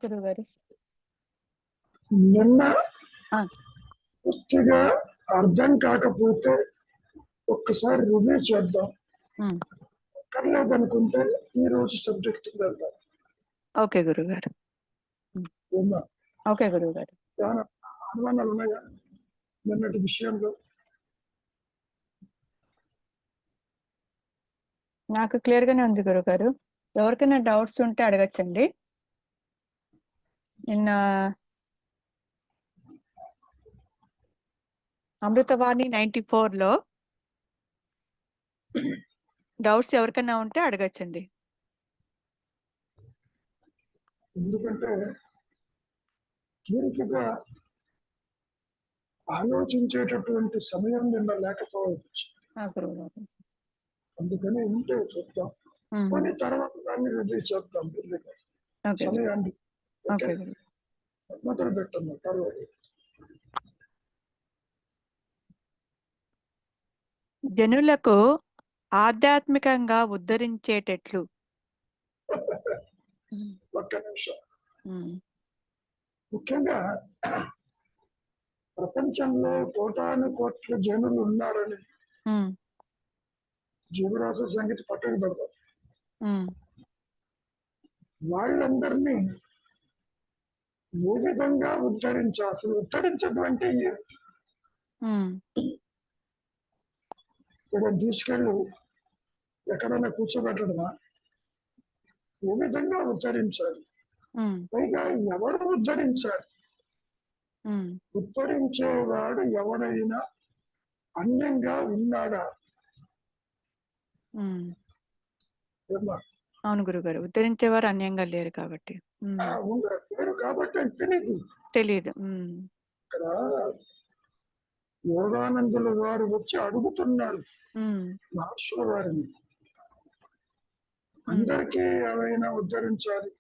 గురువు గారు. నిన్న ఆ, పూర్తిగా అర్థం కాకపోతే ఒక్కసారి రివ్యూ చేద్దాం. ఉమ్, కర్లేదనుకుంటే ఈ రోజు సబ్జెక్ట్ వెళ్దాం. ఓకే గురువు గారు. ఏమన్నా ఓకే గురువు గారు. ఏమైనా అనుమానాలు ఉన్నాయా నిన్నటి విషయంలో? నాకు క్లియర్ గానే ఉంది గురువు గారు. ఎవరికైనా డౌట్స్ ఉంటే అడగచ్చండి. నిన్న అమృతవాణి 94లో డౌట్స్ ఎవరికైనా ఉంటే అడగచ్చండి. ఎందుకంటే తీరికగా ఆలోచించేటటువంటి సమయం నిన్న లేకపోవచ్చు. గురువు గారు. అందుకని ఉంటే చూద్దాం, కొన్ని తర్వాత దాన్ని రివ్యూ చేద్దాం. ఓకే సమయాన్ని ఓకే గురువు. మొదలు పెట్టండి. తర్వాత జనులకు ఆధ్యాత్మికంగా ఉద్ధరించేటట్లు. ఒక్క నిమిషం. ముఖ్యంగా ప్రపంచంలో కోటాను కోట్ల జనులు ఉన్నారని జీవరాశి సంగతి పక్కన పెడతాం. వాళ్ళందరినీ ఏ విధంగా ఉద్ధరించాల్సి, ఉద్ధరించడం అంటే ఇక్కడ తీసుకెళ్ళి ఎక్కడైనా కూర్చోబెట్టడమా? ఏ విధంగా ఉద్ధరించాలి? పైగా ఎవరు ఉద్ధరించాలి? ఉద్ధరించేవాడు ఎవడైనా అన్యంగా ఉన్నాడా? అవును గురుగారు, ఉద్ధరించేవారు అన్యంగా లేరు కాబట్టి. లేరు కాబట్టి తెలియదు. ఇక్కడ యోగానందుల వారు వచ్చి అడుగుతున్నారు మహర్షుల వారిని, అందరికీ ఏమైనా ఉద్ధరించాలి.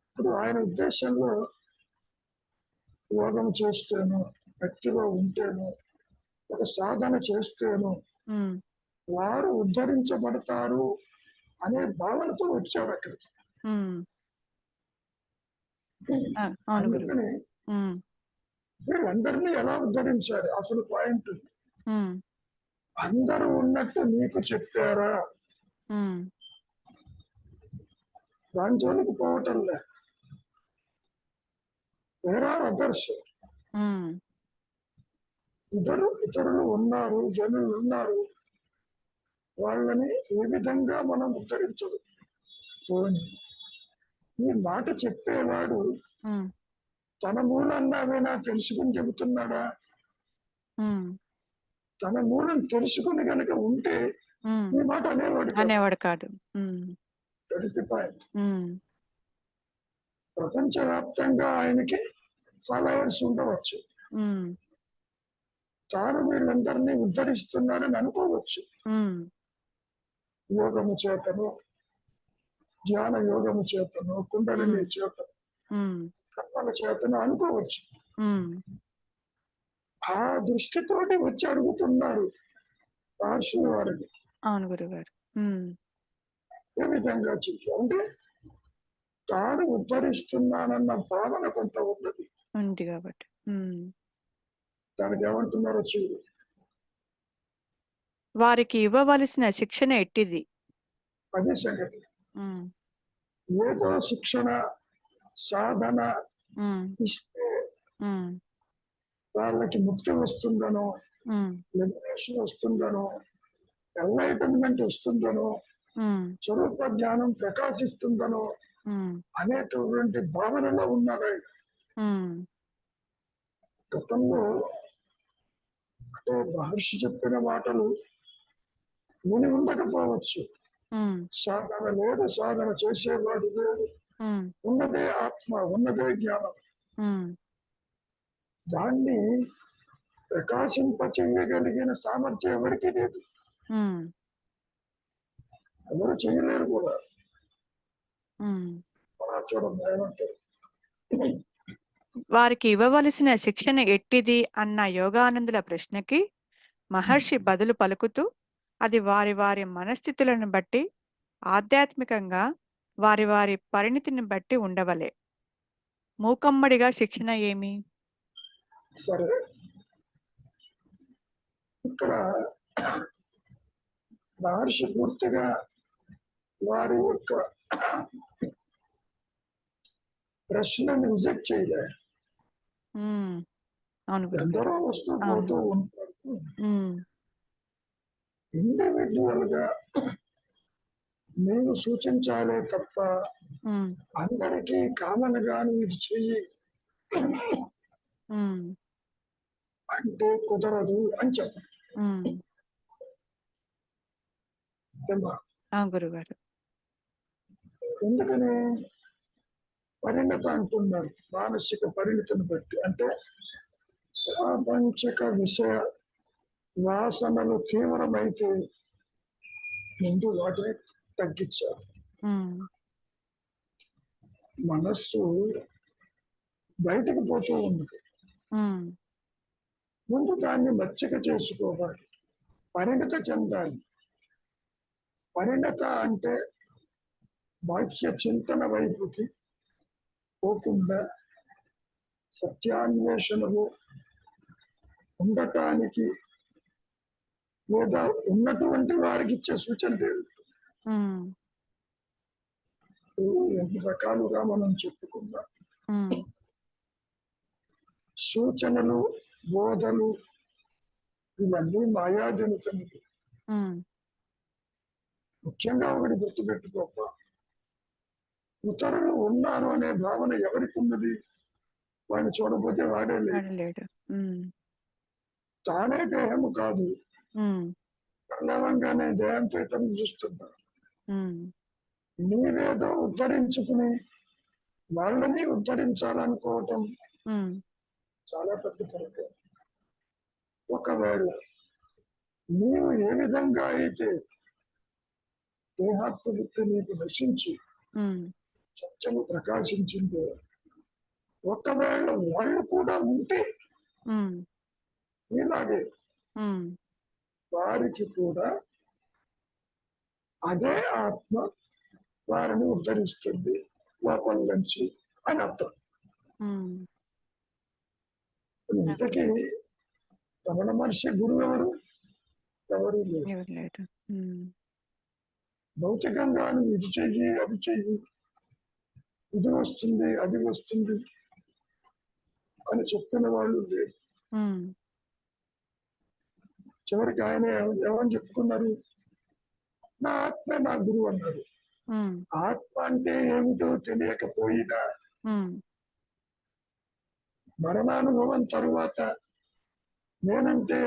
ఇప్పుడు ఆయన ఉద్దేశంలో యోగం చేస్తేను, భక్తిలో ఉంటేను, ఒక సాధన చేస్తేను వారు ఉద్ధరించబడతారు అనే భావనతో వచ్చాడు అక్కడికి. అందుకని వీళ్ళందరినీ ఎలా ఉద్ధరించాలి? అసలు పాయింట్ అందరూ ఉన్నట్టు మీకు చెప్పారా? దాని జోలికి పోవటం లే. వేరే అదర్స్ ఇతరులు ఉన్నారు, జనులు ఉన్నారు, వాళ్ళని ఏ విధంగా మనం ఉద్ధరించదు. ఈ మాట చెప్పేవాడు తన మూలన్నావేనా తెలుసుకుని చెబుతున్నాడా? తన మూలం తెలుసుకుని కనుక ఉంటే ఈ మాట అనేవాడు కాదు. ప్రపంచవ్యాప్తంగా ఆయనకి ఫాలోవర్స్ ఉండవచ్చు, తాను వీళ్ళందరినీ ఉద్ధరిస్తున్నాడని అనుకోవచ్చు. యోగము చేతను, ధ్యాన యోగము చేతను, కుండలిని చేతను, కర్మల చేతను అనుకోవచ్చు. ఆ దృష్టితోటి వచ్చి అడుగుతున్నారు మహర్షుల వారిని. అవును గురుగారు. ఏ విధంగా అంటే తాను ఉద్ధరిస్తున్నానన్న భావన కొంత ఉన్నది ఉంది కాబట్టి దానికి ఏమంటున్నారో చూడు. వారికి ఇవ్వవలసిన శిక్షణ ఎట్టిది? అదే సంగతి. ఏదో శిక్షణ సాధన ఇస్తే వాళ్ళకి ముక్తి వస్తుందనో, లిబరేషన్ వస్తుందనో, ఎన్లైటన్మెంట్ వస్తుందనో, స్వరూప జ్ఞానం ప్రకాశిస్తుందనో అనేటువంటి భావనలో ఉన్నాడు ఆయన. గతంలో అంటే మహర్షి చెప్పిన మాటలు విని ఉండకపోవచ్చు. సాధన లేదు, సాధన చేసేవాడు లేదు, ఉన్నదే ఆత్మ, ఉన్నదే జ్ఞానం. దాన్ని ప్రకాశింపచేయగలిగిన సామర్థ్యం ఎవరికి లేదు, ఎవరు చేయలేరు కూడా. చూడండి ఏమంటారు. వారికి ఇవ్వవలసిన శిక్షణ ఎట్టిది అన్న యోగానందుల ప్రశ్నకి మహర్షి బదులు పలుకుతూ, అది వారి వారి మనస్థితులను బట్టి, ఆధ్యాత్మికంగా వారి వారి పరిణితిని బట్టి ఉండవలే. మూకమ్మడిగా శిక్షణ ఏమి? సరే, ఇక్కడ మహర్షి పూర్తిగా వారి యొక్క ప్రశ్నను రిజెక్ట్ చేయలే. అవును గురుగారు. ఎందరో వస్తూ పోతూ ఉంటారు. ఉమ్, ఇండివిజువల్ గా నేను సూచించాలే తప్ప ఉమ్, అందరికీ కామన్ గా ఇది చెయ్యి ఉమ్, అంటే కుదరదు అని చెప్పారు. ఉమ్. అవును గురుగారు. ఎందుకని పరిణత అంటున్నారు? మానసిక పరిణతిని బట్టి. అంటే ప్రాపంచిక విషయ వాసనలు తీవ్రమైతే ముందు వాటిని తగ్గించాలి. ఉమ్, మనస్సు బయటకు పోతూ ఉన్నది, ఉమ్, ముందు దాన్ని మచ్చిక చేసుకోవాలి, పరిణత చెందాలి. పరిణత అంటే బాహ్య చింతన వైపుకి పోకుండా సత్యాన్వేషణలో ఉండటానికి లేదా ఉన్నటువంటి వారికి ఇచ్చే సూచన లేదు. ఉమ్, ఎన్ని రకాలుగా మనం చెప్పుకున్నాం. ఉమ్, సూచనలు, బోధలు ఇవన్నీ మాయాజనితములు. ఉమ్, ముఖ్యంగా ఒకటి గుర్తుపెట్టుకోక, ఇతరులు ఉన్నారు అనే భావన ఎవరికి ఉన్నది? వాడిని చూడబోతే వాడే లేదు. వాడలేడు. ఉమ్, తానే దేహము కాదు, ఉమ్, లేవంగానే దేహంతో ఇతరులు చూస్తున్నారు. ఉమ్, నీవేదో ఉద్ధరించుకుని వాళ్ళని ఉద్ధరించాలనుకోవటం ఉమ్, చాలా పెద్ద పొరపాటు. ఒకవేళ నీవు ఏ విధంగా అయితే దేహాత్మవృత్తి నీకు నశించి ఉమ్, సత్యము ప్రకాశించిందో, ఒకవేళ వాళ్ళు కూడా ఉంటే ఉమ్, ఇలాగే ఉమ్, వారికి కూడా అదే ఆత్మ వారిని ఉద్ధరిస్తుంది లోపల నుంచి అని అర్థం. ఉమ్. ఇంతకీ రమణ మహర్షి గురువు ఎవరు? ఎవరు లేదు. ఎవరు లేరు. ఉమ్, భౌతికంగా నువ్వు ఇది చెయ్యి, అది చెయ్యి, ఇది వస్తుంది, అది వస్తుంది అని చెప్పిన వాళ్ళు లేదు. ఉమ్, చివరికి ఆయన ఏమని చెప్పుకున్నారు? నా ఆత్మే నా గురువు అన్నారు. ఉమ్, ఆత్మ అంటే ఏమిటో తెలియకపోయినా ఉమ్, మరణానుభవం తరువాత నేనంటే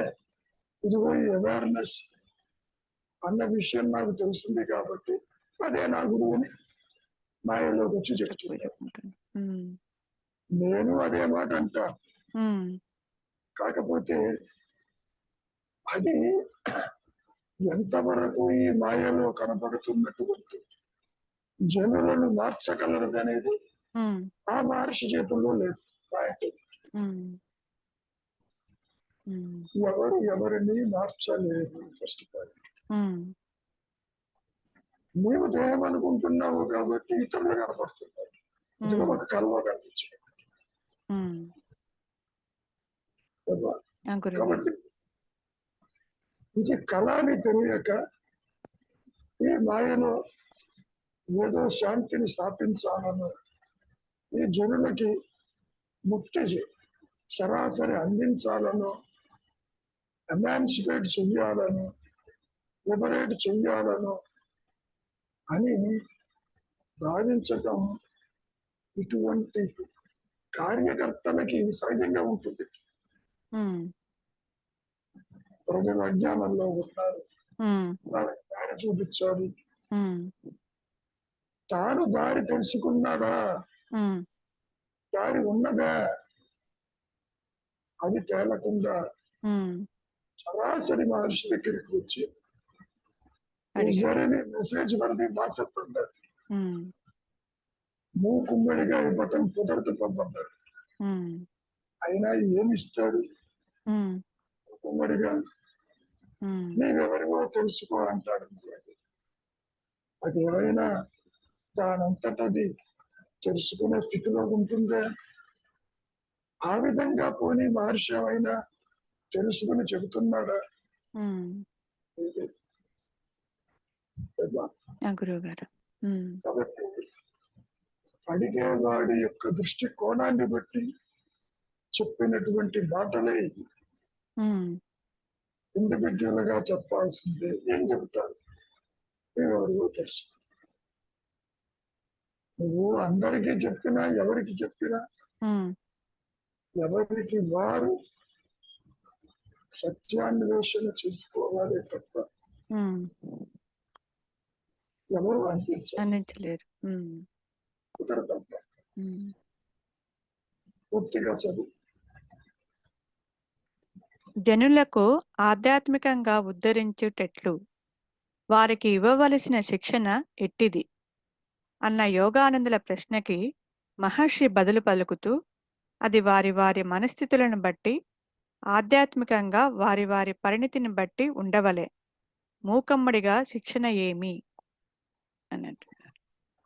ఇదిగో అవేర్నెస్ అన్న విషయం నాకు తెలిసింది కాబట్టి అదే నా గురువుని మాయలోకి వచ్చి చెప్తున్నారు. ఉమ్, నేను అదే మాట అంటా. ఉమ్, కాకపోతే అది ఎంతవరకు ఈ మాయలో కనపడుతున్నటువంటి జనులను మార్చగలరు అనేది ఉమ్, ఆ మహర్షి చేతుల్లో లేదు. ఉమ్, ఉమ్, ఎవరు ఎవరిని మార్చలేదు. First point. ఉమ్, నీవు దేహం అనుకుంటున్నావు కాబట్టి ఇతరులు కనపడుతున్నారు. ఇది ఒక కల్వ కనిపించింది ఉమ్. కదా. ఆ గురువు. కాబట్టి ఇది కళ అని తెలియక ఈ మాయలో ఏదో శాంతిని స్థాపించాలను, ఈ జనులకి ముక్తి సరాసరి అందించాలను, ఎమాన్సిపేట్ చెయ్యాలను, లిబరేట్ చెయ్యాలను అని భావించటం ఇటువంటి కార్యకర్తలకి సహజంగా ఉంటుంది. ఉమ్, ప్రజలు అజ్ఞానంలో ఉన్నారు, ఉమ్, వాళ్ళకి దారి చూపించాలి. ఉమ్, తాను దారి తెలుసుకున్నాడా, ఉమ్, దారి ఉన్నదా అది తేలకుండా ఉమ్. సరాసరి మహర్షి దగ్గరికి వచ్చి అడిగాడు. మెసేజ్ వరది మాట్లాడుతున్నాడు. ఉమ్, మూకుమ్మడిగా ఇవ్వటం కుదరదు పంపన్నాడు. ఉమ్, అయినా ఏమిస్తాడు? ఉమ్, మూకుమ్మడిగా ఉమ్, నీవెవరివో తెలుసుకో అంటాడు. అది ఏమైనా దానంతటది తెలుసుకునే స్థితిలో ఉంటుందే. ఆ విధంగా పోనీ మహర్షి అయినా తెలుసుకుని చెబుతున్నాడా? ఉమ్, ఇది కదా. ఆ గురువు గారు. కాబట్టి అడిగేవాడి యొక్క దృష్టి కోణాన్ని బట్టి చెప్పినటువంటి మాటలే ఇది. ఇండివిజువల్ గా చెప్పాల్సిందే. ఏం చెబుతారు ఎవరికో తెలుసు. నువ్వు అందరికీ చెప్పినా ఎవరికి చెప్పినా ఎవరికి వారు సత్యాన్వేషణ చేసుకోవాలి తప్ప ఎవరు అందించలేరు. కుదరదప్ప. పూర్తిగా చదువు. జనులకు ఆధ్యాత్మికంగా ఉద్ధరించుటెట్లు వారికి ఇవ్వవలసిన శిక్షణ ఎట్టిది అన్న యోగానందుల ప్రశ్నకి మహర్షి బదులు పలుకుతూ, అది వారి వారి మనస్థితులను బట్టి ఆధ్యాత్మికంగా వారి వారి పరిణితిని బట్టి ఉండవలే. మూకమ్మడిగా శిక్షణ ఏమి అన్నట్టు.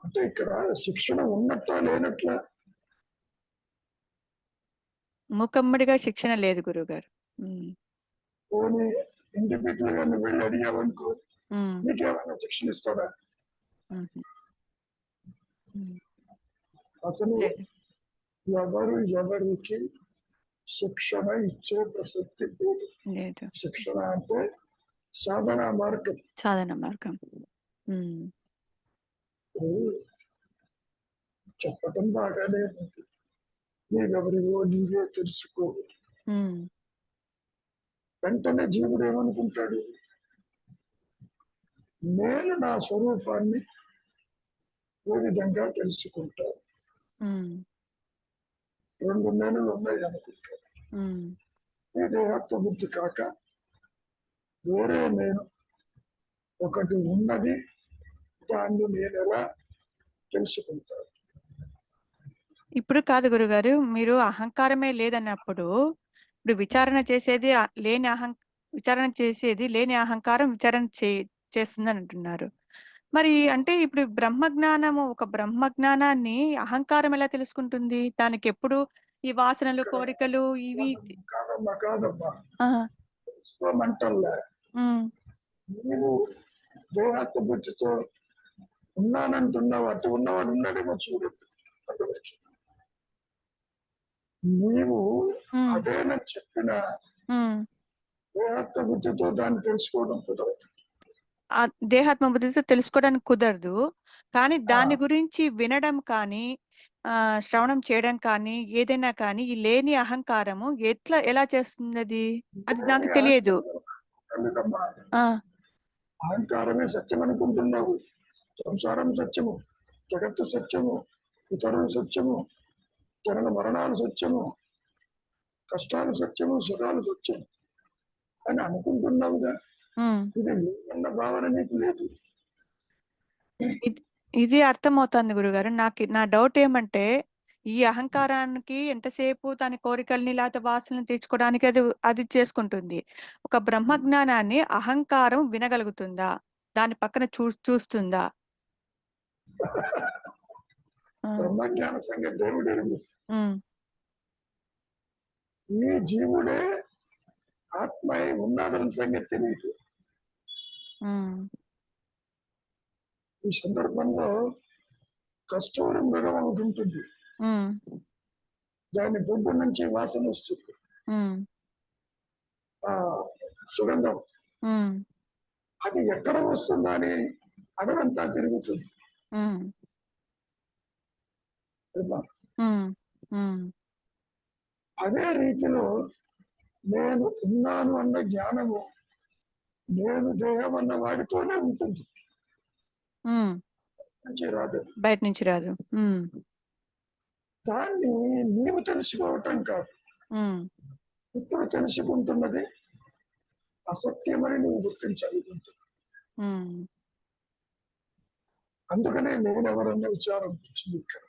అంటే ఇక్కడ శిక్షణ ఉన్నట్లా లేనట్లా? మూకమ్మడిగా శిక్షణ లేదు గురువుగారు. పోనీ ఇండివిజువల్ గా నువ్వు వెళ్ళి అడిగావనుకో, నీకేమైనా శిక్షణ ఇస్తాడా? అసలు ఎవరు ఎవరికి శిక్షణ ఇచ్చే ప్రసక్తి లేదు. శిక్షణ అంటే సాధన మార్గం. చెప్పటం బాగానే ఉంది. నీవెవరివో నీవే తెలుసుకో. వెంటనే జీవుడు ఏమనుకుంటాడు? నేను నా స్వరూపాన్ని ఏ విధంగా తెలుసుకుంటాను? 2 నెలలు ఉన్నాయి అనుకుంటాడు. ఈ దేహత్వ బుద్ధి కాక వేరే నేను ఒకటి ఉన్నది, దాన్ని నేను ఎలా తెలుసుకుంటాను? ఇప్పుడు కాదు గురుగారు, మీరు అహంకారమే లేదన్నప్పుడు ఇప్పుడు విచారణ చేసేది లేని అహంకారం విచారణ చేస్తుందని అంటున్నారు. మరి అంటే ఇప్పుడు ఒక బ్రహ్మజ్ఞానాన్ని అహంకారం ఎలా తెలుసుకుంటుంది? దానికి ఎప్పుడు ఈ వాసనలు, కోరికలు ఇవి నీవు దేహాత్మ బుద్ధితో ఉన్నానంటున్నావు. అటు ఉన్నవాడు ఉన్నాడేమో చూడు. నీవు అదేనని చెప్పిన దేహాత్మ బుద్ధితో దాన్ని తెలుసుకోవడం కుదరదు. దేహాత్మ బుద్ధితో తెలుసుకోవడానికి కుదరదు. కానీ దాని గురించి వినడం కానీ శ్రవణం చేయడం కానీ ఏదైనా కానీ ఈ లేని అహంకారము ఎలా చేస్తుంది? అది నాకు తెలియదు. అహంకారమే సత్యం అనుకుంటున్నావు. సంసారం సత్యము, జగత్తు సత్యము, ఇతరులు సత్యము, జనన మరణాలు సత్యము, కష్టాలు సత్యము, సుఖాలు సత్యము అని అనుకుంటున్నావుగా. ఇది అన్న భావన నీకు లేదు. ఇది అర్థమవుతుంది గురుగారు. నా డౌట్ ఏమంటే, ఈ అహంకారానికి ఎంతసేపు తన కోరికల్ని లేకపోతే వాసనలు తీర్చుకోవడానికి అది చేసుకుంటుంది. ఒక బ్రహ్మజ్ఞానాన్ని అహంకారం వినగలుగుతుందా? దాని పక్కన చూస్తుందా? బ్రహ్మజ్ఞాన సంగతి దేవుడు ఈ జీవుడే ఆత్మ ఉన్నాడని సంగతి తెలియదు. ఈ సందర్భంలో కస్తూరి మృగం ఒకటి ఉంటుంది. దాని బొగ్గు నుంచి వాసన వస్తుంది, ఆ సుగంధం. అది ఎక్కడ వస్తుందా అని అడవంతా తిరుగుతుంది. అదే రీతిలో నేను ఉన్నాను అన్న జ్ఞానము నేను దేహం అన్న వాడితోనే ఉంటుంది, బయట నుంచి రాదు. దాన్ని నీవు తెలుసుకోవటం కాదు. ఇప్పుడు తెలుసుకుంటున్నది అసత్యమని నువ్వు గుర్తించగలుగుతుంది. అందుకనే నేనెవరన్న విచారం వచ్చింది ఇక్కడ.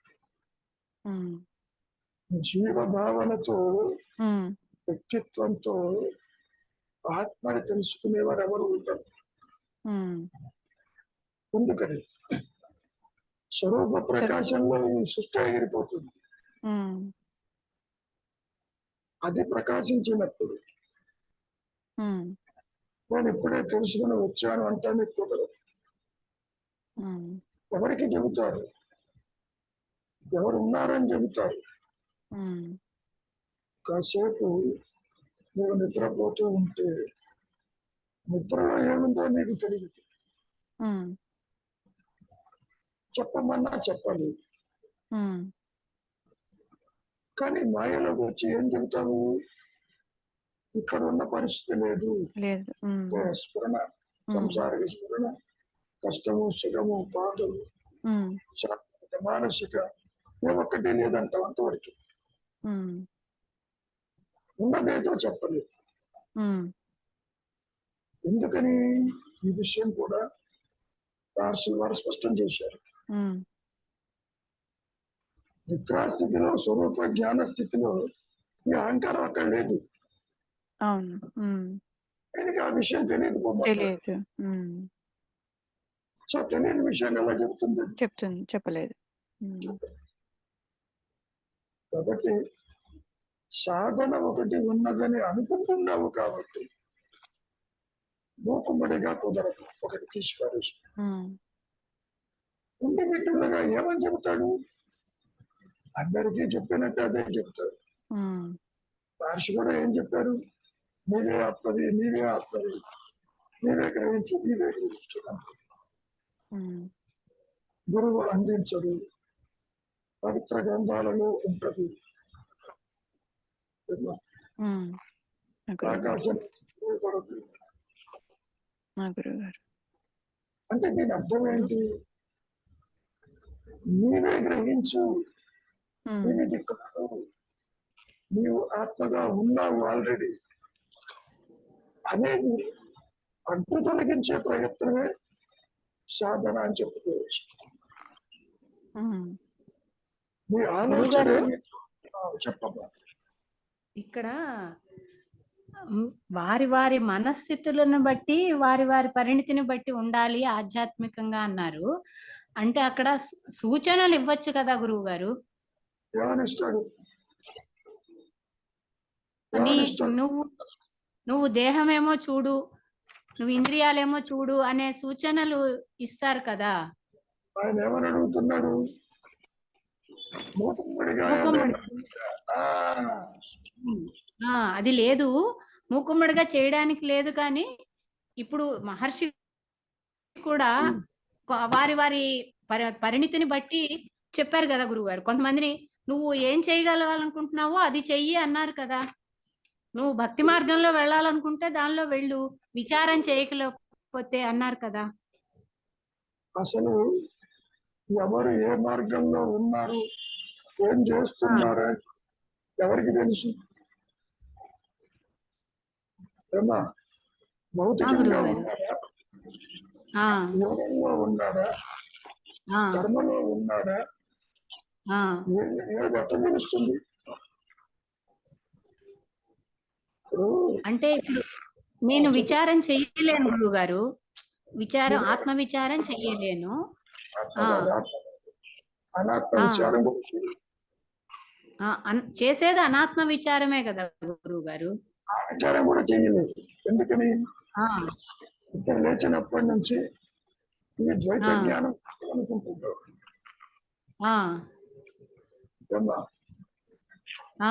జీవ భావనతో వ్యక్తిత్వంతో ఆత్మని తెలుసుకునేవారు ఎవరు ఉంటారు? ఎందుకని స్వరూప ప్రకాశంలో ఈ సృష్టి ఎగిరిపోతుంది. ఉమ్, అది ప్రకాశించినప్పుడు ఉమ్, నేను ఇప్పుడే తెలుసుకుని వచ్చాను అంటే కుదరదు. ఉమ్, ఎవరికి చెబుతారు? ఎవరు ఉన్నారని చెబుతారు. ఉమ్, కాసేపు నువ్వు నిద్రపోతూ ఉంటే నిద్రలో ఏముందో నీకు తెలియదు. ఉమ్, చెప్పమన్నా చెప్పాలి. ఉమ్, కానీ మాయలోకి వచ్చి ఏం చెబుతావు? ఇక్కడ ఉన్న పరిస్థితి లేదు. లేదు. స్ఫురణ, సంసార స్ఫురణ, కష్టము, సుఖము, బాధలు, శారీరక, మానసిక ఏ ఒక్కటి లేదంటావు అంతవరకు. ఉన్నదేదో చెప్పలేదు. ఎందుకని? ఈ విషయం కూడా దార్శులు వారు స్పష్టం చేశారు. నిద్రాస్థితిలో, స్వరూప జ్ఞాన స్థితిలో ఈ అహంకారం అక్కడ లేదు. అవును. ఆయనకి ఆ విషయం తెలియదు. తెలియదు. సో తెలియని విషయాన్ని ఎలా చెబుతుంది? చెప్పలేదు. కాబట్టి సాధన ఒకటి ఉన్నదని అనుకుంటున్నావు కాబట్టి మూకుమ్మడిగా కుదరదు. ఒకటి తీసుకుని ఉండి మిత్రులుగా ఏమని చెబుతాడు? అందరికీ చెప్పినట్టు అదే చెప్తాడు. మహర్షి కూడా ఏం చెప్పారు? నీవే ఆత్మది, నీవే ఆత్మది, నీవే గ్రహించు, నీవే గ్రహించు. గురువు అందించడు, పవిత్ర గ్రంథాలలో ఉంటది. ఆకాశం అంటే దీని అర్థం ఏంటి? నీవే గ్రహించు, నీవే దిక్కు, నీవు ఆత్మగా ఉన్నావు ఆల్రెడీ అనేది అడ్డు తొలగించే ప్రయత్నమే సాధన అని చెప్పుకోవచ్చు. మీ ఆలోచన చెప్పమ్మా. ఇక్కడ వారి వారి మనస్థితులను బట్టి, వారి వారి పరిణితిని బట్టి ఉండాలి ఆధ్యాత్మికంగా అన్నారు. అంటే అక్కడ సూచనలు ఇవ్వచ్చు కదా గురువు గారు? నువ్వు దేహమేమో చూడు, నువ్వు ఇంద్రియాలేమో చూడు అనే సూచనలు ఇస్తారు కదా. ఆయన ఏమని అడుగుతున్నాడు? అది లేదు, మూకుమ్మడిగా చేయడానికి లేదు. కానీ ఇప్పుడు మహర్షి కూడా వారి వారి పరిణితిని బట్టి చెప్పారు కదా గురువుగారు. కొంతమందిని నువ్వు ఏం చేయగలగాలనుకుంటున్నావో అది చెయ్యి అన్నారు కదా. నువ్వు భక్తి మార్గంలో వెళ్ళాలనుకుంటే దానిలో వెళ్ళు, విచారం చేయకపోతే అన్నారు కదా. అసలు ఎవరు ఏ మార్గంలో ఉన్నారు, ఏం చేస్తున్నారు ఎవరికి తెలుసు? ఏమా భౌతికంగా ఉన్నాడా, యోగంలో ఉన్నాడా, కర్మలో ఉన్నాడా, ఏది ఎట్లా తెలుస్తుంది? అంటే ఇప్పుడు నేను విచారం చెయ్యలేను గురువు గారు, ఆత్మ విచారం చెయ్యలేను. చేసేది అనాత్మ విచారమే కదా గురువు గారు. ఆ విచారం కూడా చేయలేదు. ఎందుకని? ఇక్కడ లేచినప్పటి నుంచి ఈ ద్వైత జ్ఞానం అనుకుంటున్నావు.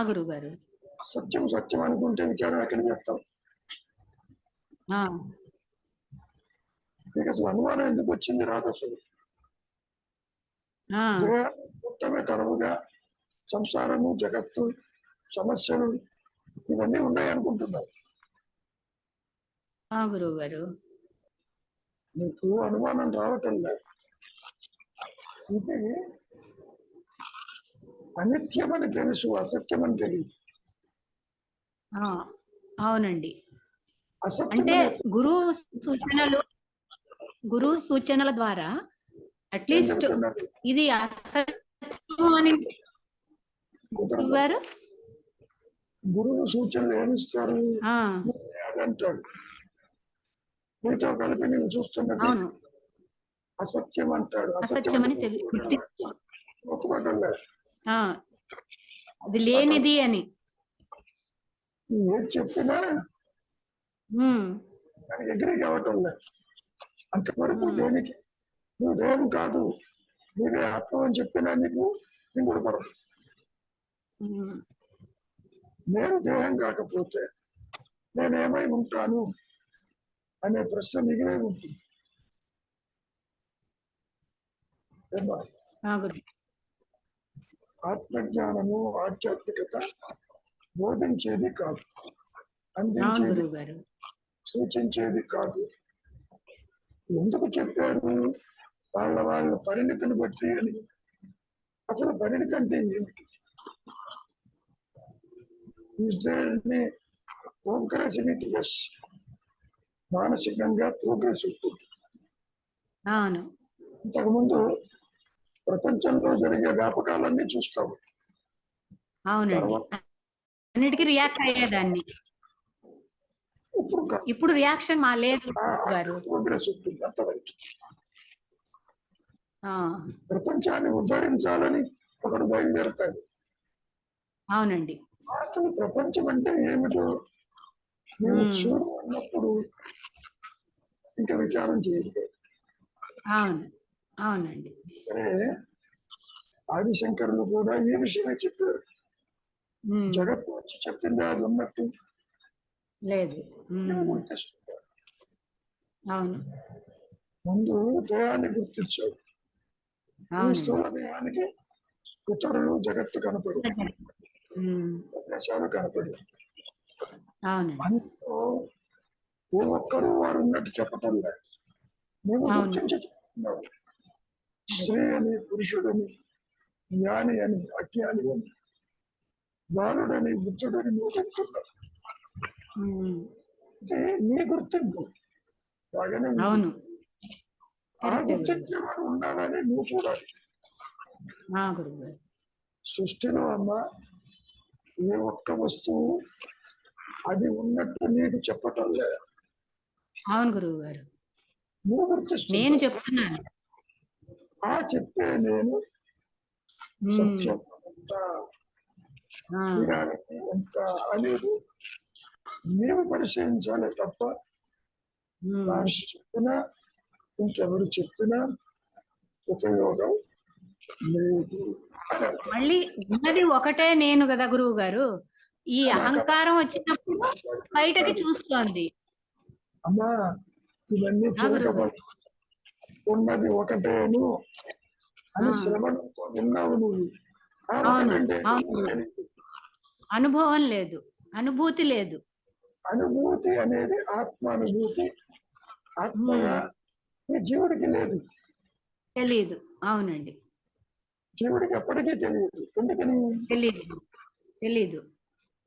గురువు గారు సత్యం సత్యం అనుకుంటే విచారం ఎక్కడ చేస్తాం? నీకు అసలు అనుమానం ఎందుకు వచ్చింది? రాదు అసలు. మొత్తమే తరవుగా సంసారము, జగత్తు, సమస్యలు ఇవన్నీ ఉన్నాయి అనుకుంటున్నావు. గురువు గారు నీకు అనుమానం రావటం లేదు. ఇది అనిత్యమని తెలుసు, అసత్యమని తెలియదు. అవునండి. అంటే గురువు సూచనల ద్వారా అట్లీస్ట్ ఇది అసత్యం అని గారు. గురువు సూచనలు ఏమిస్తారు? అంటాడు, మీతో కలిపి నేను చూస్తున్నది అసత్యం అంటాడు. అసత్యం అని ఒప్పుకోవటంలే. అది లేనిది అని. ఏది చెప్పినా దానికి ఎగ్రీకి అవ్వటం లేదు. అంతవరకు దేనికి నువ్వు దేవం కాదు, నీవే ఆత్మ అని చెప్పినా నీకు ఇంకొక పడదు. నేను దేహం కాకపోతే నేనేమై ఉంటాను అనే ప్రశ్న మిగిలే ఉంటుంది. ఆత్మజ్ఞానము ఆధ్యాత్మికత బోధించేది కాదు, అందించేది, సూచించేది కాదు. ఎందుకు చెప్పారు? వాళ్ళ పరిణితిని బట్టి అని. అసలు పరిణితి అంటే ఏమిటి? ప్రోగ్రెస్, మానసికంగా ప్రోగ్రెస్ ఉంటుంది. ఇంతకుముందు ప్రపంచంలో జరిగే వ్యాపకాలన్నీ చూస్తాము. అన్నిటికీ రియాక్ట్ అయ్యేదాన్ని. ఇప్పుడు రియాక్షన్ మా లేదు గారు. ప్రోగ్రెస్ ఉంటుంది అంతవరకు. ప్రపంచాన్ని ఉద్ధరించాలని ఒకడు బయలుదేరుతాడు. అవునండి. అసలు ప్రపంచం అంటే ఏమిటో నువ్వు చూడు అన్నప్పుడు ఇంకా విచారం చేయలేదు. అవునండి. ఆదిశంకరులు కూడా ఈ విషయమే చెప్పారు. జగత్తు వచ్చి చెప్పింది అది ఉన్నట్టు లేదు. అవును. ముందు దేహాన్ని గుర్తించాడు. స్థూల దేహానికి ఇతరులు జగత్తు కనపడు, ప్రదేశాలు కనపడు. అందులో ఏ ఒక్కరూ వారు ఉన్నట్టు చెప్పటం లేదు. మేము గుర్తించి చెప్తున్నావు. స్త్రీ అని, పురుషుడని, జ్ఞాని అని, అజ్ఞాని అని, బాలుడని, బుద్ధుడని నువ్వు చెప్తున్నావు. నీ గుర్తింపు బాగానే ఉంది. ఆ గుర్తించేవాడు ఉండాలని నువ్వు చూడాలి. సృష్టిలో అమ్మ ఏ ఒక్క వస్తువు అది ఉన్నట్టు నీకు చెప్పటం లేదు. అవును గురువు గారు, నువ్వు గుర్తిస్తు. నేను చెప్తున్నాను. ఆ చెప్పే నేను సత్యం ఎంత అనేది నీవు పరిశీలించాలి తప్ప మహర్షి చెప్పినా ఇంకెవరు చెప్పినా ఉపయోగం లేదు. మళ్ళీ ఉన్నది ఒకటే నేను కదా గురువు గారు. ఈ అహంకారం వచ్చినప్పుడు బయటకి చూస్తోంది. అమ్మా ఇవన్నీ ఉన్నది ఒకటేను అని శ్రవణంతో విన్నావు నువ్వు. అనుభవం లేదు, అనుభూతి లేదు. అనుభూతి అనేది ఆత్మానుభూతి. ఆత్మగా జీవుడికి లేదు, తెలియదు. అవునండి, జీవుడికి ఎప్పటికీ తెలియదు. ఎందుకని తెలీదు?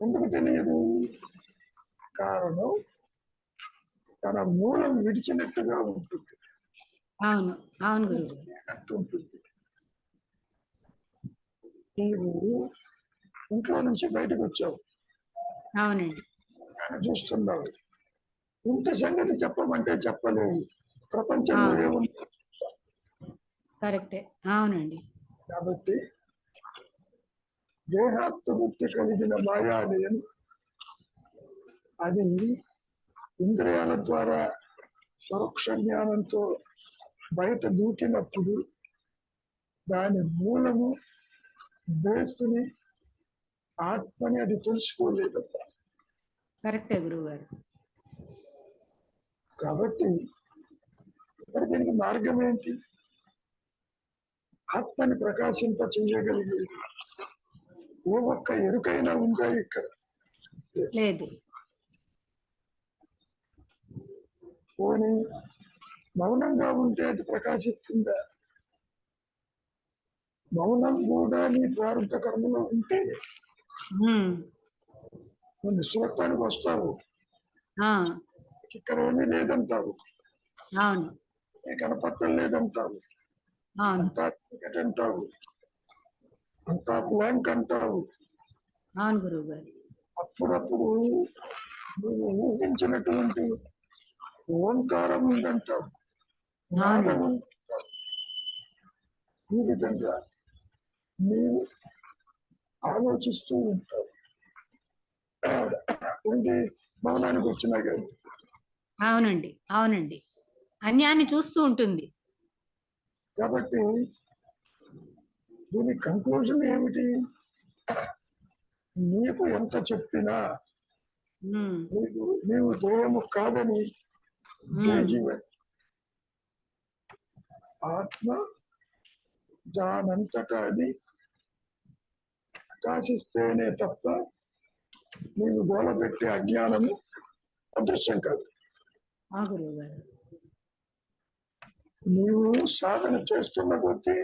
ఎందుకు తెలియదు? కారణం తన మూలం విడిచినట్టుగా ఉంటుంది. అవును గురువు. ఉంటుంది. నీవు ఇంట్లో నుంచి బయటకు వచ్చావు. అవునండి. చూస్తున్నావు. ఇంత సంగతి చెప్పమంటే చెప్పలేవు. ప్రపంచంలో ఏముంది? కరెక్టే. అవునండి. కాబట్టి దేహాత్మబుద్ధి కలిగిన మాయాదేయం అది ఇంద్రియాల ద్వారా పరోక్ష జ్ఞానంతో బయట దూకినప్పుడు దాని మూలము బేస్ని ఆత్మని అది తెలుసుకోలేదు. కరెక్టే గురువు గారు. కాబట్టి మరి దీనికి మార్గం ఏంటి? ఆత్మని ప్రకాశింప చెయ్యగలిగేది ఏ ఒక్క ఎరుకైనా ఉందా ఇక్కడ? లేదు. పోనీ మౌనంగా ఉంటే అది ప్రకాశిస్తుందా? మౌనం కూడా నీ ప్రారంభ కర్మలో ఉంటే నువ్వు నిశ్చలత్వానికి వస్తావు. ఇక్కడ ఏమీ లేదంటావు, కనపడటం లేదంటావు, అంతా క్రికెట్ అంటావు, అంతా బ్లాంక్ అంటావు. అప్పుడప్పుడు నువ్వు ఊహించినటువంటి ఓంకారం ఉందంటావు, నాదం ఉందంటావు. ఈ విధంగా నీవు ఆలోచిస్తూ ఉంటావు. ఉండి మౌనానికి వచ్చినా కానీ అవునండి, అవునండి, అన్యాన్ని చూస్తూ ఉంటుంది. కాబట్టి దీని కంక్లూజన్ ఏమిటి? నీకు ఎంత చెప్పినా ఉమ్, నీవు దూరము కాదని జీవన్ ఆత్మ దానంతటా అది ప్రకాశిస్తేనే తప్ప నీవు గోలపెట్టే అజ్ఞానము అదృశ్యం కాదు. ఆ గురువు గారు. నీవు సాధన చేస్తున్న కొద్దీ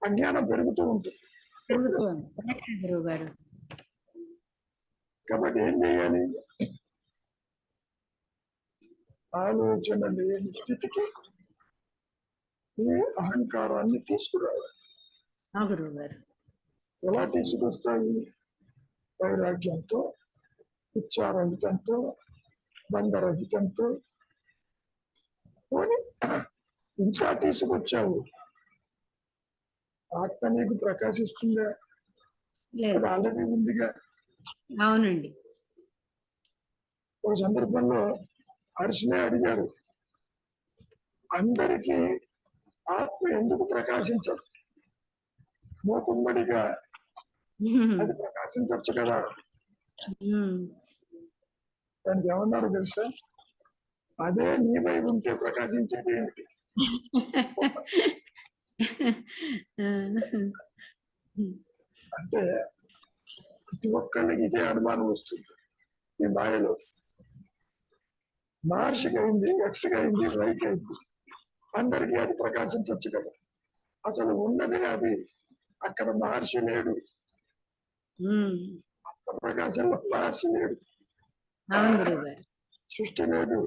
అజ్ఞానం పెరుగుతూ ఉంటుంది. కరెక్టే గురువు గారు. కాబట్టి ఏం చేయాలి? ఆలోచన లేని స్థితికి ఈ అహంకారాన్ని తీసుకురావాలి. ఆ గురువు గారు. ఎలా తీసుకొస్తాయి? వైరాగ్యంతో, ఇచ్చారహితంతో, బంధరహితంతో. పోనీ ఇంకా తీసుకొచ్చావు, ఆత్మ నీకు ప్రకాశిస్తుందా? లేదు. అది ఆల్రెడీ ఉందిగా. అవునండి. ఒక సందర్భంలో హర్షనే అడిగారు, అందరికీ ఆత్మ ఎందుకు ప్రకాశించదు? మూకుమ్మడిగా అది ప్రకాశించవచ్చు కదా. దానికి ఏమన్నారు తెలుసా? అదే నీ వైపు ఉంటే ప్రకాశించేది ఏమిటి? అంటే ప్రతి ఒక్కరికి ఇదే అనుమానం వస్తుంది ఈ మాయలో. మహర్షికి అయింది, ఎక్స్కి అయింది, వైకి అయింది, అందరికీ అది ప్రకాశించవచ్చు కదా. అసలు ఉన్నది అది. అక్కడ మహర్షి లేడు, ప్రకాశంలో మహర్షి లేడు, సృష్టి లేదు,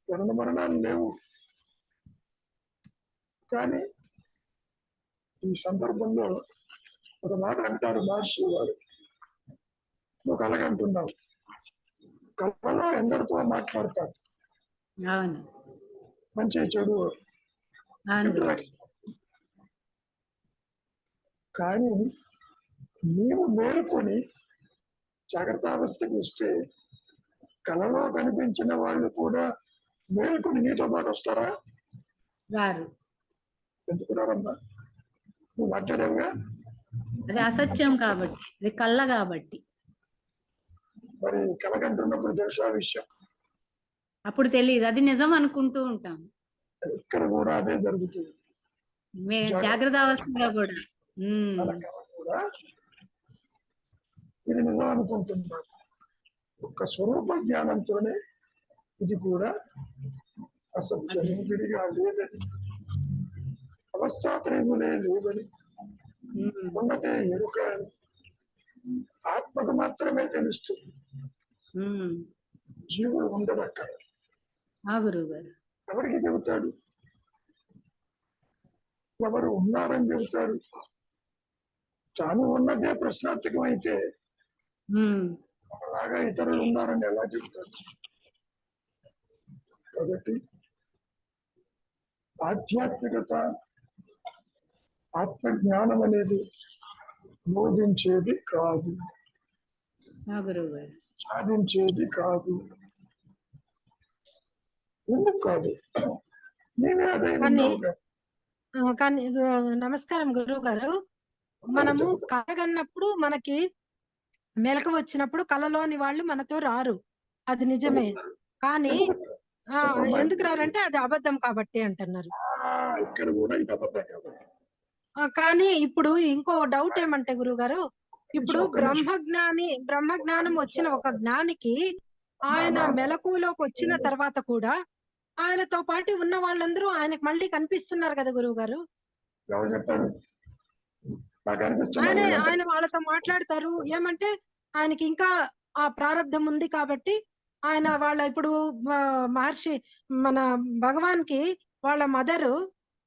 జనన మరణాలు లేవు. కానీ ఈ సందర్భంలో ఒక మాట అంటారు మహర్షి వారు, నువ్వు కలగంటున్నావు, కళలో ఎందరితో మాట్లాడతాడు, మంచి చెడు, కానీ నీవు మేలుకొని జాగ్రత్త అవస్థకి వస్తే కళలో కనిపించిన వాళ్ళు కూడా మేలుకొని నీతో పాటు వస్తారా? రారు. ఎందుకు రారమ్మా? నువ్వు మాట్లాడేవుగా. అది అసత్యం కాబట్టి, అది కళ్ళ కాబట్టి. మరి కలగంటున్నప్పుడు తెలుసా విషయం? అప్పుడు తెలియదు, అది నిజం అనుకుంటూ ఉంటాం. ఇక్కడ కూడా అదే జరుగుతుంది. జాగ్రత్త అవస్థలో కూడా ఇది నిజం అనుకుంటున్నాను. ఒక్క స్వరూప జ్ఞానంతోనే ఇది కూడా అసత్యం విడిగా లేదని, అవస్థాత్రయములే లేదని, ఉన్నదే ఎరుక అని ఆత్మకు మాత్రమే తెలుస్తుంది. జీవుడు ఉండదు అక్కడ. ఎవరికి చెబుతాడు? ఎవరు ఉన్నారని చెబుతాడు? తాను ఉన్నదే ప్రశ్నార్థకం అయితే అలాగా ఇతరులు ఉన్నారని ఎలా చెబుతాడు? కాబట్టి ఆధ్యాత్మికత, ఆత్మజ్ఞానం అనేది బోధించేది కాదు, సాధించేది కాదు. ఎందుకు కాదు? నీవే అదే. కానీ నమస్కారం గురువు గారు. మనము కలగన్నప్పుడు మనకి మెలకు వచ్చినప్పుడు కళలోని వాళ్ళు మనతో రారు, అది నిజమే. కానీ ఎందుకు రారంటే అది అబద్ధం కాబట్టి అంటున్నారు. కానీ ఇప్పుడు ఇంకో డౌట్ ఏమంటే గురువు గారు, ఇప్పుడు బ్రహ్మజ్ఞానం వచ్చిన ఒక జ్ఞానికి ఆయన మెలకువలోకి వచ్చిన తర్వాత కూడా ఆయనతో పాటు ఉన్న వాళ్ళందరూ ఆయనకు మళ్ళీ కనిపిస్తున్నారు కదా గురువు గారు. ఆయన వాళ్ళతో మాట్లాడతారు. ఏమంటే ఆయనకి ఇంకా ఆ ప్రారంధం ఉంది కాబట్టి ఆయన వాళ్ళ ఇప్పుడు మహర్షి మన భగవాన్ కి వాళ్ళ మదరు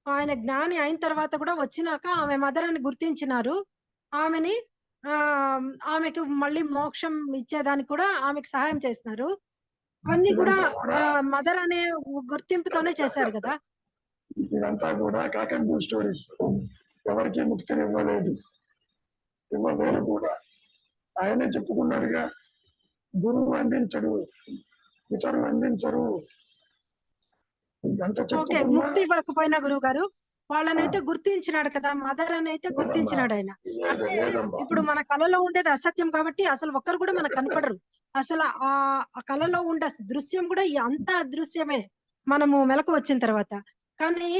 ఆయన జ్ఞాని అయిన తర్వాత కూడా వచ్చినాక ఆమె మదర్ అని గుర్తించినారు. ఆమెని ఆమెకు మళ్ళీ మోక్షం ఇచ్చేదానికి కూడా ఆమెకు సహాయం చేస్తున్నారు. అవన్నీ కూడా మదర్ అనే గుర్తింపుతోనే చేశారు కదా. ఇదంతా కూడా కాకంబూ స్టోరీస్. ఎవరికి ముక్తిని ఇవ్వలేదు, ఇవ్వలేదు కూడా. ఆయనే చెప్పుకున్నాడుగా, గురువు అందించడు, ఇతరులు అందించరు. ఎంత ఓకే, చెప్పుకున్నా ముక్తి ఇవ్వకపోయినా గురువు గారు వాళ్ళనైతే గుర్తించినాడు కదా, మదర్ అని అయితే గుర్తించినాడు ఆయన. అంటే లేదమ్మా. ఇప్పుడు మన కళలో ఉండేది అసత్యం కాబట్టి అసలు ఒక్కరు కూడా మనకు కనపడరు. అసలు ఆ కళలో ఉండే దృశ్యం కూడా అంత అదృశ్యమే మనము మెలకు వచ్చిన తర్వాత. కానీ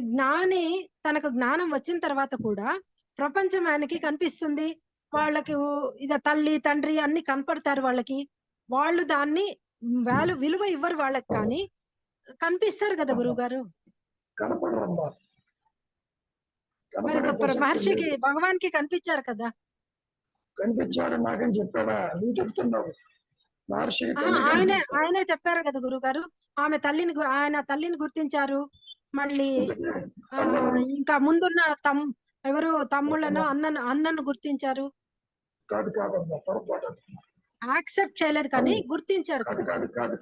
జ్ఞాని తనకు జ్ఞానం వచ్చిన తర్వాత కూడా ప్రపంచం ఆయనకి కనిపిస్తుంది. వాళ్ళకి ఇద తల్లి తండ్రి అన్ని కనపడతారు వాళ్ళకి. వాళ్ళు దాన్ని విలువ ఇవ్వరు వాళ్ళకి, కానీ కనిపిస్తారు కదా గురువు గారు. కనపడరమ్మా. మరి కనపడే ప్రసక్తి మహర్షికి లేదు. భగవాన్ కి కనిపించారు కదా. కనిపించాడు నాకని చెప్పాడా? నువ్వు చెప్తున్నావు. మహర్షికి ఆహా, తల్లి ఆయనే కనిపించాడు. ఆయనే చెప్పారు కదా గురువు గారు. ఆమె తల్లిని ఆయన తల్లిని గుర్తించారు. మళ్ళీ ఇంకా ముందున్న ఎవరు తమ్ముళ్ళను అన్నను గుర్తించారు. కాదమ్మా, పొరపాటు. యాక్సెప్ట్ చేయలేదు కానీ గుర్తించారు.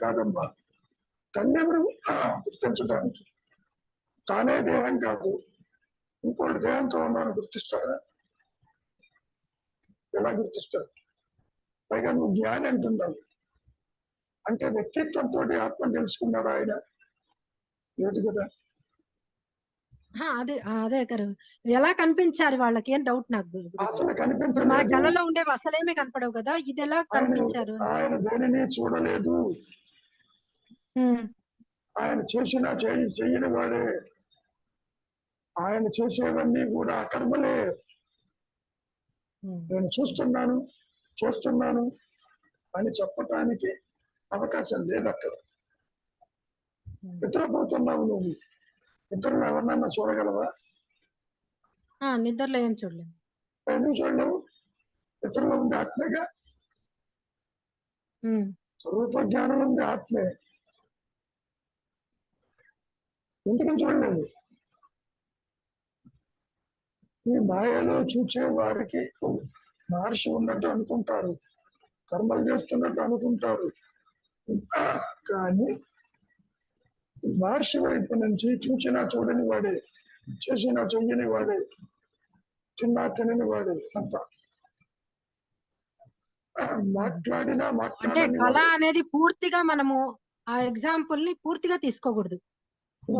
కాదమ్మా. తల్లి ఎవరు గుర్తించడానికి? తానే దేహం కాదు, ఇంకోటి దేహంతో ఉన్నాను గుర్తిస్తాడా? ఎలా గుర్తిస్తాడు? పైగా నువ్వు జ్ఞాని అంటున్నావు అంటే వ్యక్తిత్వంతో ఆత్మ తెలుసుకున్నాడు ఆయన, లేదు కదా. అదే అదే గారు, ఎలా కనిపించారు వాళ్ళకి ఏం డౌట్ నాకు గురువు గారు. అసలు ఇప్పుడు మన కనిపించలేదు. కళలో ఉండేవి అసలేమీ కనపడవు కదా, ఇది ఎలా కనిపించారు? ఆయన దేనిని చూడలేదు. ఆయన చేసిన చెయ్యని వాడే. ఆయన చేసేవన్నీ కూడా అకర్మలే. నేను చూస్తున్నాను, చేస్తున్నాను అని చెప్పటానికి అవకాశం లేదు అక్కడ. నిద్రపోతున్నావు నువ్వు. ఇతరులు ఎవరినన్నా చూడగలవా? నిద్రలో ఏం చూడలేదు. ఎందుకు చూడలేవు? ఇతరులు ఉంది ఆత్మగా. స్వరూప జ్ఞానం ఉంది ఆత్మే. ఎందుకు చూడలేదు? ఈ మాయలో చూసే వారికి మహర్షి ఉన్నట్టు అనుకుంటారు, కర్మలు చేస్తున్నట్టు అనుకుంటారు. కానీ మహర్షి వైపు నుంచి చూసినా చూడని వాడే, చేసినా చెయ్యని వాడే, తిన్నా తినని వాడే అంతా. మాట్లాడినా అంటే మాట్లాడని కళ వాడే. అనేది పూర్తిగా మనము ఆ ఎగ్జాంపుల్ ని పూర్తిగా తీసుకోకూడదు.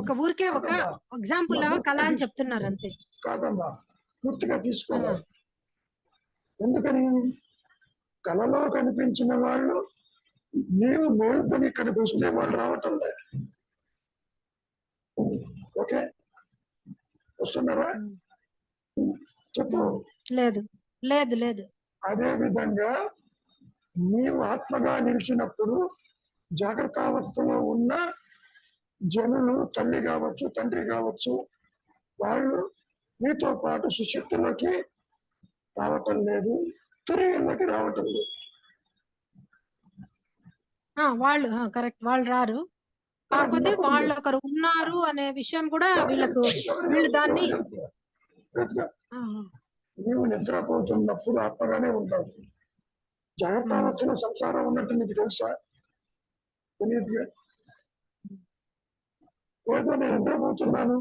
ఒక ఊరికే ఒక ఎగ్జాంపుల్ లాగా కళ అని చెప్తున్నారు అంతే. కాదమ్మా, పూర్తిగా తీసుకోవాలి. ఎందుకని? కళలో కనిపించిన వాళ్ళు నీవు మేలుకొని ఇక్కడికి వస్తే వాళ్ళు రావటం లేదు. ఓకే, వస్తున్నారా? చెప్పు. లేదు లేదు లేదు. అదే విధంగా నీవు ఆత్మగా నిలిచినప్పుడు జాగ్రత్త అవస్థలో ఉన్న జనులు, తల్లి కావచ్చు, తండ్రి కావచ్చు, వాళ్ళు నీతో పాటు సుశక్తిలోకి రావటం లేదు, తిరిగిలోకి రావటం లేదు. వాళ్ళు కరెక్ట్, వాళ్ళు రారు. కాకపోతే వాళ్ళు ఒకరు ఉన్నారు అనే విషయం కూడా వీళ్ళు దాన్ని నీవు నిద్రపోతున్నప్పుడు ఆత్మగానే ఉంటావు. జాగ్రత్త అవస్థలో సంసారం ఉన్నట్టు నీకు తెలుసా? తెలియదుగా. ఏదో నేను నిద్రపోతున్నాను,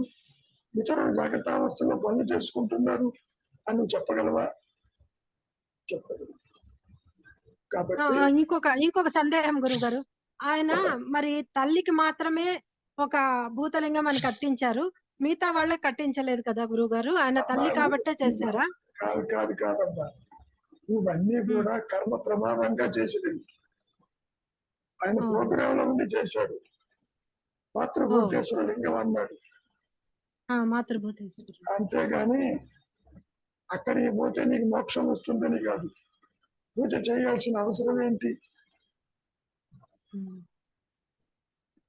ఇతరులు జాగ్రత్త అవస్థలో పనులు చేసుకుంటున్నారు అని నువ్వు చెప్పగలవా? చెప్పగలవు. కాబట్టి ఇంకొక సందేహం గురువు గారు, ఆయన మరి తల్లికి మాత్రమే ఒక భూతలింగం అని కట్టించారు, మిగతా వాళ్ళకి కట్టించలేదు కదా గురువు గారు. ఆయన తల్లి కాబట్టే చేశారా? కాదమ్మా, ఇవన్నీ కూడా కర్మ ప్రభావంగా చేసినవి. ఆయన ప్రోగ్రాంలో ఉండి చేశాడు. మాతృభూతేశ్వర లింగం అన్నాడు. మాతృభూతేశ్వర. అంతేగాని అక్కడికి పోతే నీకు మోక్షం వస్తుందని కాదు. పూజ చేయాల్సిన అవసరం ఏంటి?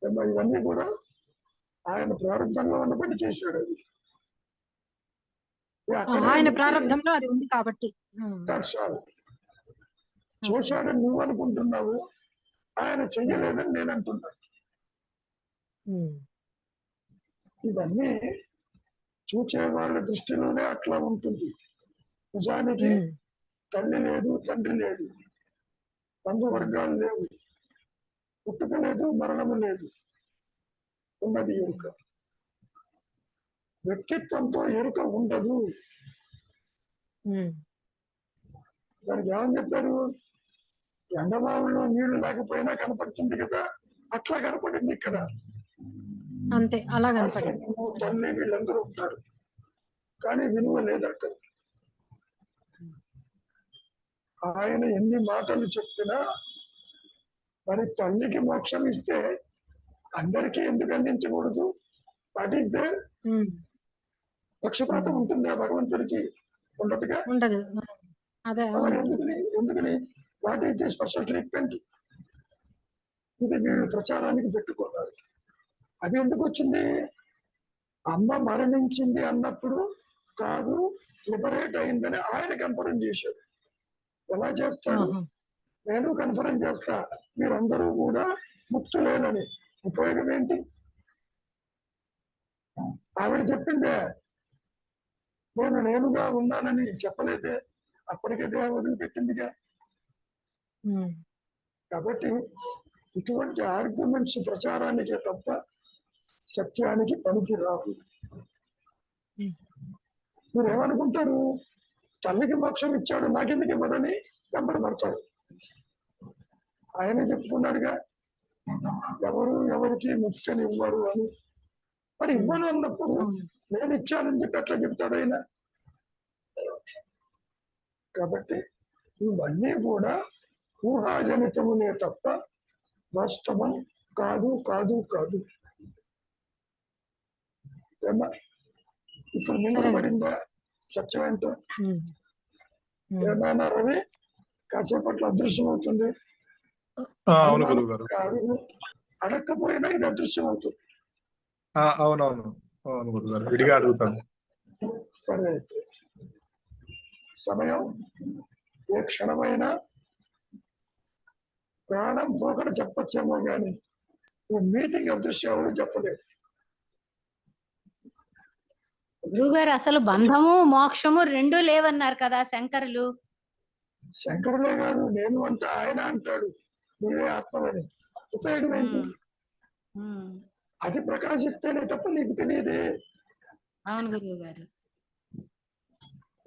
ఇవన్నీ కూడా ఆయన ప్రారంభంలో ఉన్నప్పటి చేశాడు. అది ఆయన ప్రారంభంలో అది ఉంది కాబట్టి చేశాడని నువ్వు అనుకుంటున్నావు, ఆయన చెయ్యలేదని నేను అంటున్నాను. ఇవన్నీ చూచే వాళ్ళ దృష్టిలోనే అట్లా ఉంటుంది. నిజానికి తల్లి లేదు, తండ్రి లేదు, బంధువర్గాలు లేవు, పుట్టుక లేదు, మరణము లేదు, ఉన్నది ఎరుక. వ్యక్తిత్వంతో ఎరుక ఉండదు. ఉమ్, దానికి ఏమని చెప్పారు? ఎండమావుల్లో నీళ్లు లేకపోయినా కనపడుతుంది కదా, అట్లా కనపడింది ఇక్కడ. అంతే అలా కనపడింది. అక్షరము, తల్లి వీళ్ళందరూ ఉంటారు, కానీ విలువ లేదట. ఆయన ఎన్ని మాటలు చెప్పినా మరి తల్లికి మోక్షం ఇస్తే అందరికీ ఎందుకు అందించకూడదు? పాటిస్తే ఉమ్, పక్షపాతం ఉంటుందా భగవంతుడికి? ఉండదుగా. ఉండదు. అదే మరి అవును. ఎందుకని what is the special treatment? ఇది వీళ్ళు ప్రచారానికి పెట్టుకున్నారు. అది ఎందుకు వచ్చింది? అమ్మ మరణించింది అన్నప్పుడు కాదు, లిబరేట్ అయిందని ఆయన కన్ఫరెన్స్ చేశాడు. ఎలా చేస్తాడు? ఆహా. నేను కన్ఫరెన్స్ చేస్తా, మీరందరూ కూడా ముక్తులేనని. ఉపయోగం ఏంటి? ఆవిడ చెప్పిందే, నేనుగా ఉన్నానని చెప్పలేదే, అప్పటికే దేహం వదిలిపెట్టిందిగా. ఉమ్, కాబట్టి ఇటువంటి ఆర్గ్యుమెంట్స్ ప్రచారానికే తప్ప సత్యానికి పనికి రావు. మీరేమనుకుంటారు? తల్లికి మోక్షం ఇచ్చాడు, నాకెందుకు ఇవ్వదని వెంబడి పడతాడు. ఆయనే చెప్పుకున్నాడుగా, ఎవరికి ముక్తిని ఇవ్వరు అని. మరి ఇవ్వను అన్నప్పుడు అవును. నేను ఇచ్చానని చెప్పి ఎట్లా చెప్తాడు ఆయన? కాబట్టి ఇవన్నీ కూడా ఊహాజనితమునే తప్ప వాస్తవం కాదు కాదు కాదు. ఏమ్మా? ఇప్పుడు నిలబడిందా సత్యం ఏంటో? ఉమ్, ఉమ్. ఏమైనా రవి కాసేపట్లో అదృశ్యం అవుతుంది. అవును గురువు గారు. కాదు, అడగకపోయినా ఇది అదృశ్యం అవుతుంది. అవునవును అవును గురువు గారు, విడిగా అడుగుతాను. సరే, అయితే సమయం ఏ క్షణమైనా ప్రాణం పోకడ చెప్పచ్చేమో కానీ ఈ మీటింగ్ అదృశ్యం ఎవరు చెప్పలేదు. గురుగారు అసలు బంధము మోక్షము రెండూ లేవన్నారు కదా శంకరులు. శంకరులే కాదు, నేను అంటే ఆయన అంటాడు నీవే ఆత్మని. ఉపయోగం ఏంటి? అది ప్రకాశిస్తేనే తప్ప నీకు తెలియదే. అవును గురువు గారు.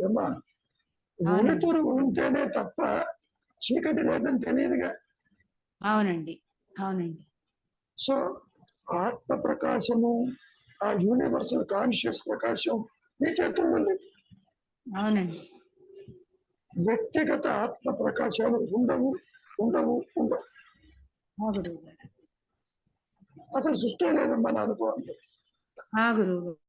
ఏమ్మా? వెలుతురు ఉంటేనే తప్ప చీకటి లేదని తెలియదుగా. అవునండి, అవునండి. సో ఆత్మ ప్రకాశము, ఆ యూనివర్సల్ కాన్షియస్ ప్రకాశం నీ చేతుల్లో లేదు. అవునండి. వ్యక్తిగత ఆత్మ ప్రకాశాలు ఉండవు ఉండవు ఉండవు. గురువు గారు. అసలు సృష్టి లేదమ్మా నా అనుభవం. గురువు గారు.